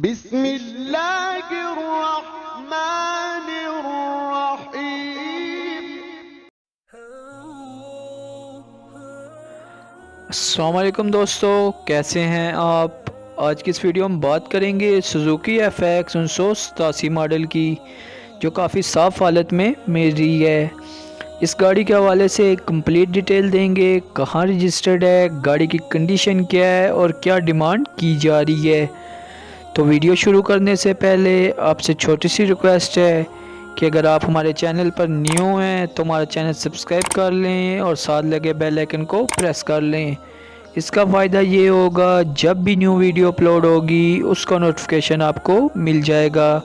بسم اللہ الرحمن الرحیم۔ السلام علیکم دوستو، کیسے ہیں آپ؟ آج کی اس ویڈیو میں بات کریں گے سوزوکی FX 1987 ماڈل کی، جو کافی صاف حالت میں مل رہی ہے۔ اس گاڑی کے حوالے سے کمپلیٹ ڈیٹیل دیں گے، کہاں رجسٹرڈ ہے، گاڑی کی کنڈیشن کیا ہے اور کیا ڈیمانڈ کی جا رہی ہے۔ تو ویڈیو شروع کرنے سے پہلے آپ سے چھوٹی سی ریکویسٹ ہے کہ اگر آپ ہمارے چینل پر نیو ہیں تو ہمارا چینل سبسکرائب کر لیں اور ساتھ لگے بیل آئیکن کو پریس کر لیں۔ اس کا فائدہ یہ ہوگا جب بھی نیو ویڈیو اپلوڈ ہوگی اس کا نوٹیفیکیشن آپ کو مل جائے گا۔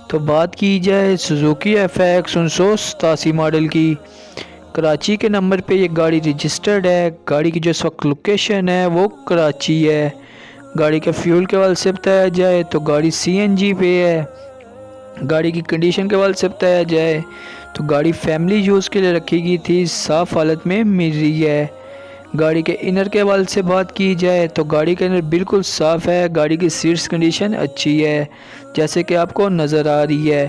تو بات کی جائے سوزوکی FX 1987 ماڈل کی، کراچی کے نمبر پہ یہ گاڑی رجسٹرڈ ہے۔ گاڑی کی جو اس وقت لوکیشن ہے وہ کراچی ہے۔ گاڑی کے فیول کے حوالے سے بتایا جائے تو گاڑی CNG پہ ہے۔ گاڑی کی کنڈیشن کے حوالے سے بتایا جائے تو گاڑی فیملی یوز کے لیے رکھی گئی تھی، صاف حالت میں مل رہی ہے۔ گاڑی کے انر کے حوالے سے بات کی جائے تو گاڑی کا انر بالکل صاف ہے، گاڑی کی سیٹس کنڈیشن اچھی ہے جیسے کہ آپ کو نظر آ رہی ہے۔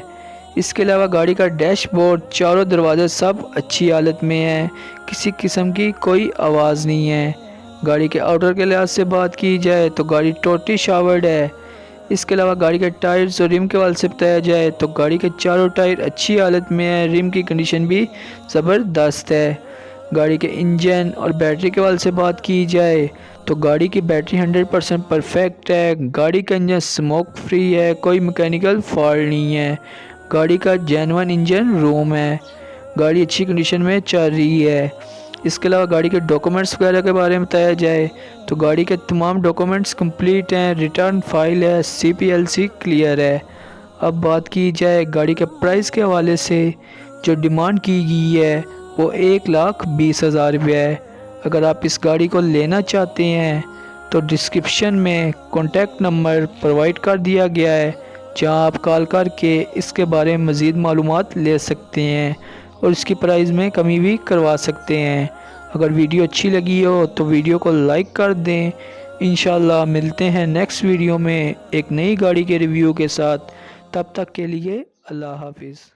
اس کے علاوہ گاڑی کا ڈیش بورڈ، چاروں دروازے سب اچھی حالت میں ہیں، کسی قسم کی کوئی آواز نہیں ہے۔ گاڑی کے آؤٹر کے لحاظ سے بات کی جائے تو گاڑی ٹوٹلی شاورڈ ہے۔ اس کے علاوہ گاڑی کے ٹائرز اور ریم کے حوالے سے بتایا جائے تو گاڑی کے چاروں ٹائر اچھی حالت میں ہیں، ریم کی کنڈیشن بھی زبردست ہے۔ گاڑی کے انجن اور بیٹری کے حوالے سے بات کی جائے تو گاڑی کی بیٹری 100% پرفیکٹ ہے۔ گاڑی کا انجن سموک فری ہے، کوئی میکینیکل فالٹ نہیں ہے۔ گاڑی کا جینوئن انجن روم ہے، گاڑی اچھی کنڈیشن میں چل رہی ہے۔ اس کے علاوہ گاڑی کے ڈاکومنٹس وغیرہ کے بارے میں بتایا جائے تو گاڑی کے تمام ڈاکومنٹس کمپلیٹ ہیں، ریٹرن فائل ہے، CPLC کلیئر ہے۔ اب بات کی جائے گاڑی کے پرائس کے حوالے سے، جو ڈیمانڈ کی گئی ہے وہ 1,20,000 روپے ہے۔ اگر آپ اس گاڑی کو لینا چاہتے ہیں تو ڈسکرپشن میں کانٹیکٹ نمبر پرووائڈ کر دیا گیا ہے، جہاں آپ کال کر کے اس کے بارے میں مزید معلومات لے سکتے ہیں اور اس کی پرائز میں کمی بھی کروا سکتے ہیں۔ اگر ویڈیو اچھی لگی ہو تو ویڈیو کو لائک کر دیں۔ انشاءاللہ ملتے ہیں نیکسٹ ویڈیو میں ایک نئی گاڑی کے ریویو کے ساتھ، تب تک کے لیے اللہ حافظ۔